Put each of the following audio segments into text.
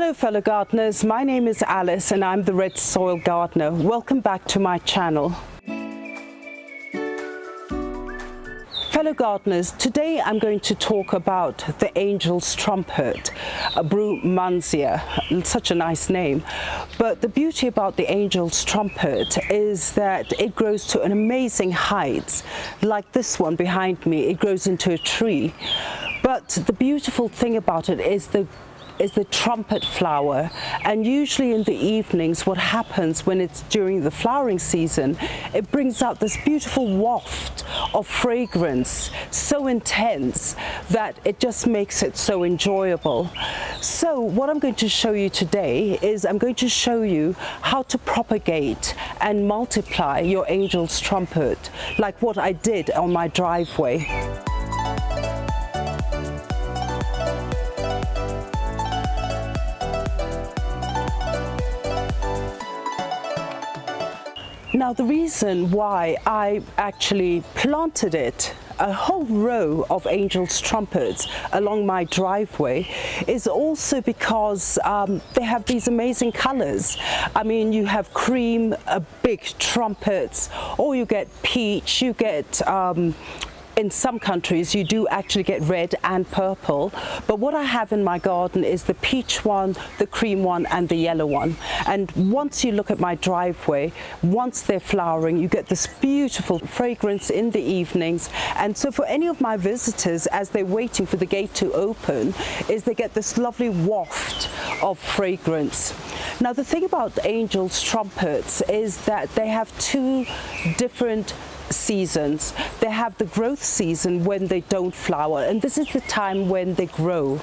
Hello fellow gardeners, my name is Alice and I'm the Red Soil Gardener. Welcome back to my channel. Fellow gardeners, today I'm going to talk about the angel's trumpet, Brugmansia, such a nice name. But the beauty about the angel's trumpet is that it grows to an amazing height. Like this one behind me, it grows into a tree. But the beautiful thing about it is the trumpet flower, and usually in the evenings what happens when it's during the flowering season, it brings out this beautiful waft of fragrance, so intense that it just makes it so enjoyable. So what I'm going to show you today is I'm going to show you how to propagate and multiply your angel's trumpet, like what I did on my driveway. Now the reason why I actually planted a whole row of angel's trumpets along my driveway is also because they have these amazing colors. I mean, you have cream, big trumpets, or you get peach, you get in some countries you do actually get red and purple, but what I have in my garden is the peach one, the cream one and the yellow one. And once you look at my driveway, once they're flowering, you get this beautiful fragrance in the evenings. And so for any of my visitors, as they're waiting for the gate to open, is they get this lovely waft of fragrance. Now the thing about angel's trumpets is that they have two different seasons. They have the growth season when they don't flower, and this is the time when they grow.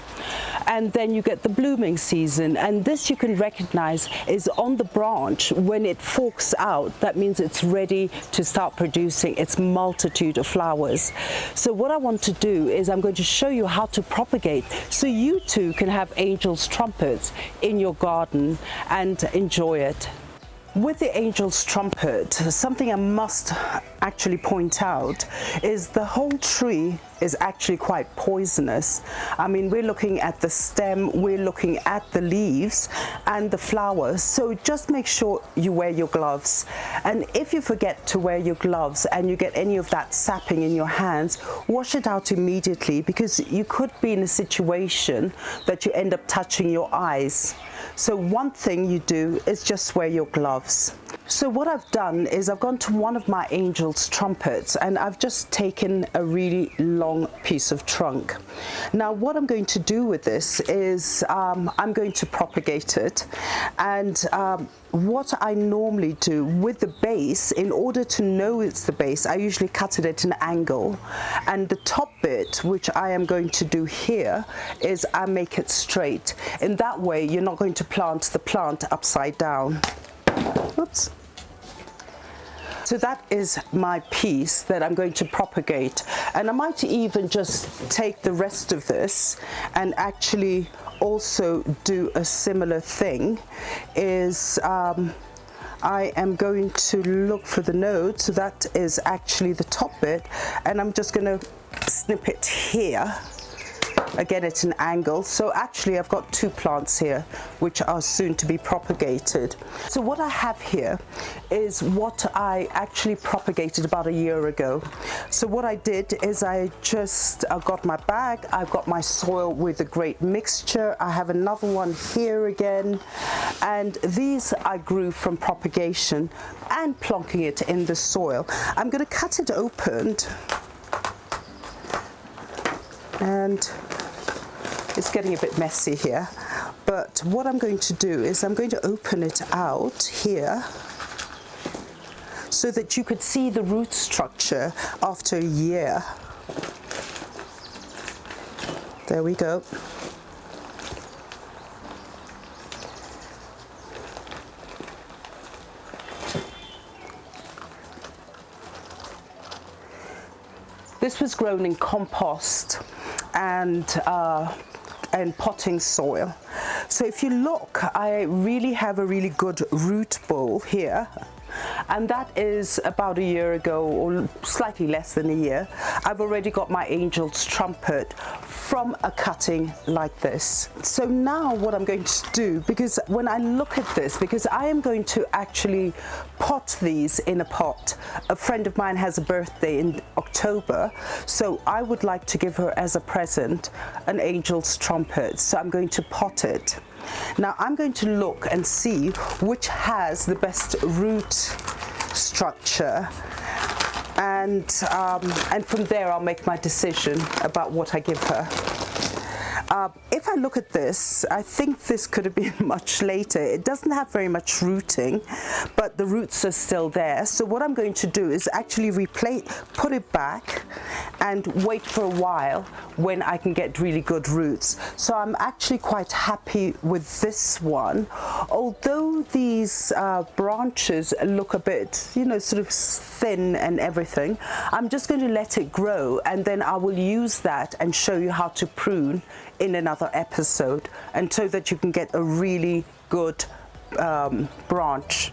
And then you get the blooming season, and this you can recognize is on the branch when it forks out. That means it's ready to start producing its multitude of flowers. So what I want to do is I'm going to show you how to propagate so you too can have angel's trumpets in your garden and enjoy it. With the angel's trumpet, something I must actually point out is the whole tree is actually quite poisonous. I mean, we're looking at the stem, we're looking at the leaves and the flowers, so just make sure you wear your gloves. And if you forget to wear your gloves and you get any of that sapping in your hands, wash it out immediately, because you could be in a situation that you end up touching your eyes. So one thing you do is just wear your gloves. So what I've done is I've gone to one of my angel's trumpets and I've just taken a really long piece of trunk. Now what I'm going to do with this is I'm going to propagate it, and what I normally do with the base, in order to know it's the base, I usually cut it at an angle, and the top bit, which I am going to do here, is I make it straight. In that way you're not going to plant the plant upside down. Oops. So that is my piece that I'm going to propagate, and I might even just take the rest of this and actually also do a similar thing. Is I am going to look for the node, so that is actually the top bit, and I'm just going to snip it here. Again, it's an angle. So actually I've got two plants here which are soon to be propagated. So what I have here is what I actually propagated about a year ago. So what I did is I just got my bag, I've got my soil with a great mixture, I have another one here again, and these I grew from propagation and plonking it in the soil. I'm going to cut it open, and it's getting a bit messy here, but what I'm going to do is I'm going to open it out here so that you could see the root structure after a year. There we go. This was grown in compost and potting soil. So if you look, I really have a really good root ball here, and that is about a year ago, or slightly less than a year. I've already got my angel's trumpet from a cutting like this. So now what I'm going to do, because when I look at this, because I am going to actually pot these in a pot. A friend of mine has a birthday in October, so I would like to give her as a present an angel's trumpet. So I'm going to pot it. Now I'm going to look and see which has the best root structure, and from there I'll make my decision about what I give her. If I look at this, I think this could have been much later. It doesn't have very much rooting, but the roots are still there. So what I'm going to do is actually put it back and wait for a while when I can get really good roots. So I'm actually quite happy with this one. Although these branches look a bit, you know, sort of thin and everything, I'm just going to let it grow, and then I will use that and show you how to prune in another episode, and so that you can get a really good branch.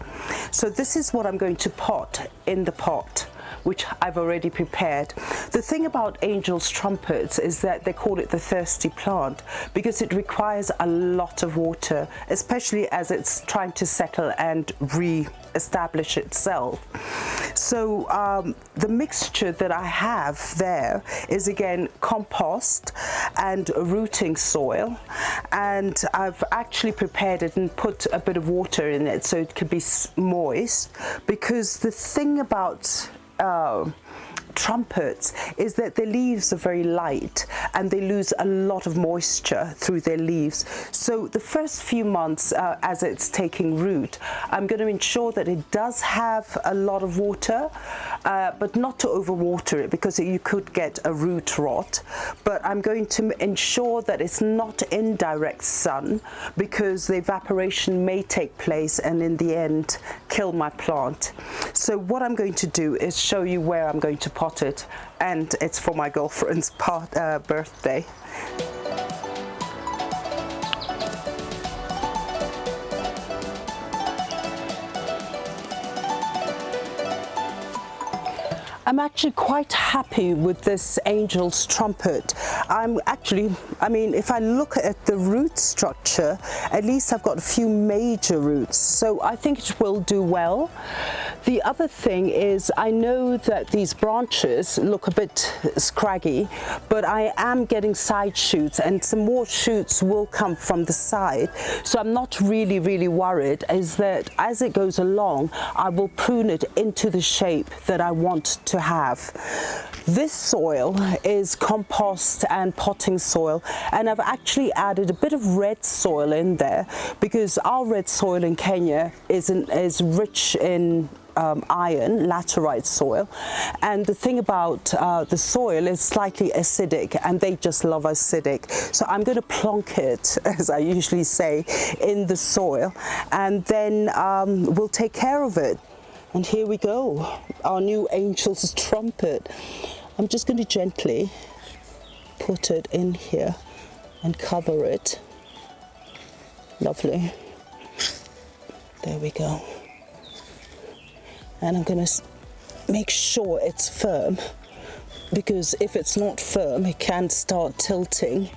So this is what I'm going to pot in the pot, which I've already prepared. The thing about angel's trumpets is that they call it the thirsty plant because it requires a lot of water, especially as it's trying to settle and re-establish itself. So the mixture that I have there is again compost and rooting soil, and I've actually prepared it and put a bit of water in it so it could be moist, because the thing about trumpets is that the leaves are very light and they lose a lot of moisture through their leaves. So the first few months as it's taking root, I'm going to ensure that it does have a lot of water, but not to overwater it because you could get a root rot. But I'm going to ensure that it's not in direct sun, because the evaporation may take place and in the end kill my plant. So what I'm going to do is show you where I'm going to pot it, and it's for my girlfriend's birthday. I'm actually quite happy with this angel's trumpet. I mean, if I look at the root structure, at least I've got a few major roots, so I think it will do well. The other thing is, I know that these branches look a bit scraggy, but I am getting side shoots, and some more shoots will come from the side. So I'm not really worried, is that as it goes along, I will prune it into the shape that I want to have. This soil is compost and potting soil, and I've actually added a bit of red soil in there because our red soil in Kenya is rich in iron, laterite soil, and the thing about the soil is slightly acidic, and they just love acidic. So I'm going to plonk it, as I usually say, in the soil, and then we'll take care of it. And here we go, our new angel's trumpet. I'm just going to gently put it in here and cover it. Lovely. There we go. And I'm going to make sure it's firm, because if it's not firm, it can start tilting.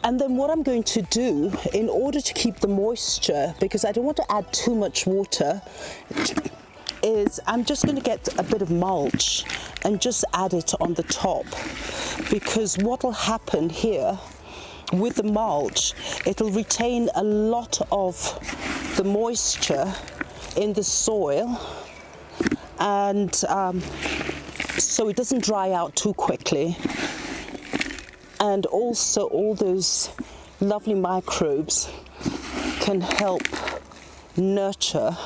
And then what I'm going to do, in order to keep the moisture, because I don't want to add too much water, is I'm just going to get a bit of mulch and just add it on the top, because what will happen here with the mulch, it'll retain a lot of the moisture in the soil, and so it doesn't dry out too quickly. And also all those lovely microbes can help nurture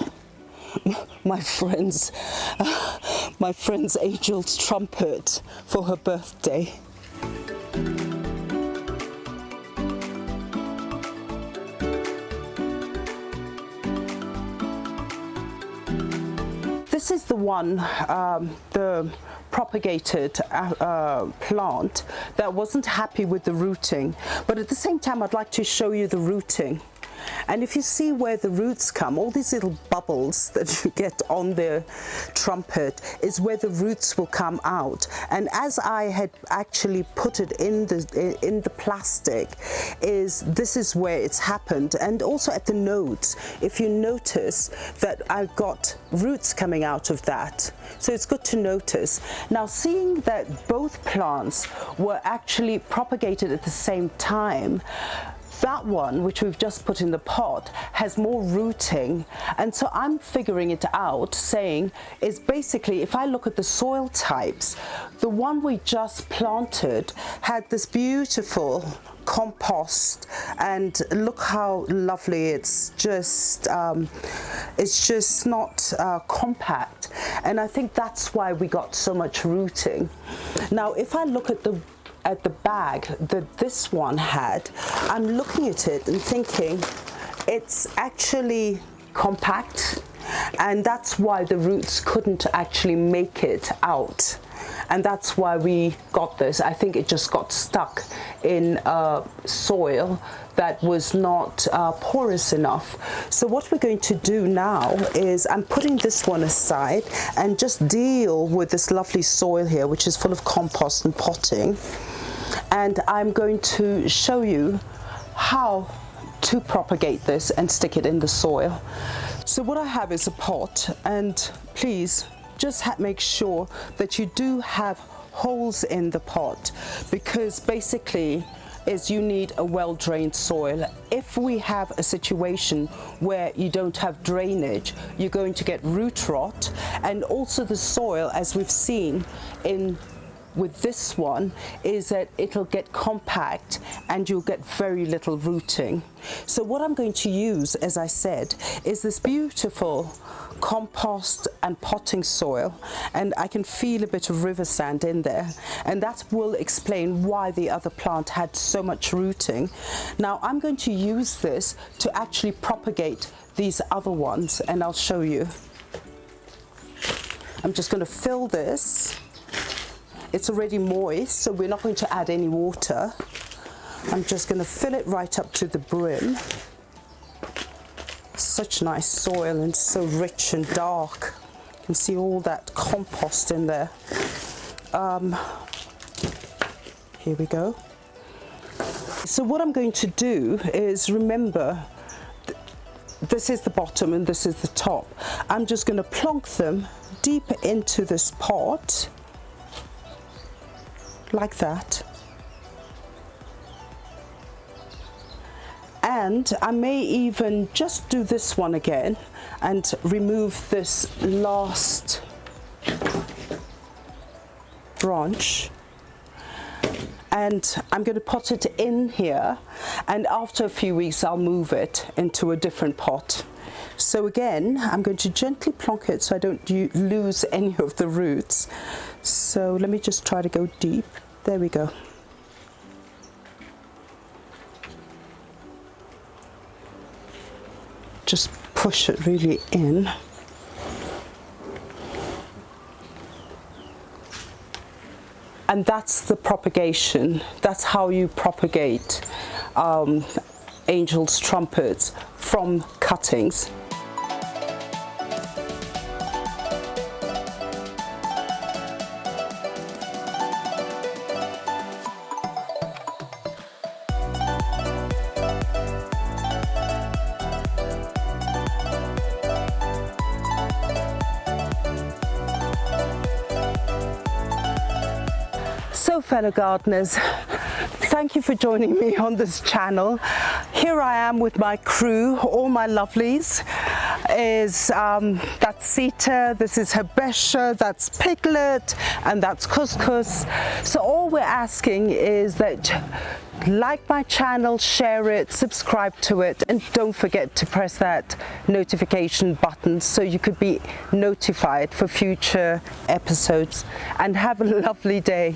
my friend's angel's trumpet for her birthday. This is the one, the propagated plant that wasn't happy with the rooting, but at the same time I'd like to show you the rooting. And if you see where the roots come, all these little bubbles that you get on the trumpet is where the roots will come out. And as I had actually put it in the plastic, this is where it's happened. And also at the nodes, if you notice that I've got roots coming out of that. So it's good to notice. Now, seeing that both plants were actually propagated at the same time, that one, which we've just put in the pot, has more rooting. And so I'm figuring it out, saying is basically, if I look at the soil types, the one we just planted had this beautiful compost, and look how lovely. It's just not compact, and I think that's why we got so much rooting. Now, if I look at the bag that this one had, I'm looking at it and thinking it's actually compact, and that's why the roots couldn't actually make it out. And that's why we got this. I think it just got stuck in soil that was not porous enough. So what we're going to do now is I'm putting this one aside and just deal with this lovely soil here, which is full of compost and potting. And I'm going to show you how to propagate this and stick it in the soil. So what I have is a pot, and please just make sure that you do have holes in the pot, because basically you need a well-drained soil. If we have a situation where you don't have drainage, you're going to get root rot, and also the soil, as we've seen with this one, is that it'll get compact and you'll get very little rooting. So what I'm going to use, as I said, is this beautiful compost and potting soil, and I can feel a bit of river sand in there, and that will explain why the other plant had so much rooting. Now I'm going to use this to actually propagate these other ones, and I'll show you. I'm just going to fill this. It's already moist, so we're not going to add any water. I'm just going to fill it right up to the brim. Such nice soil, and so rich and dark. You can see all that compost in there. Here we go. So what I'm going to do is, remember, this is the bottom and this is the top. I'm just going to plonk them deep into this pot, like that. And I may even just do this one again and remove this last branch. And I'm going to pot it in here, and after a few weeks I'll move it into a different pot. So again, I'm going to gently plonk it so I don't lose any of the roots. So let me just try to go deep. There we go. Just push it really in. And that's the propagation. That's how you propagate angel's trumpets from cuttings. So fellow gardeners, thank you for joining me on this channel. Here I am with my crew, all my lovelies. That's Sita, this is Habesha, that's Piglet, and that's Couscous. So all we're asking is that like my channel, share it, subscribe to it, and don't forget to press that notification button so you could be notified for future episodes. And have a lovely day.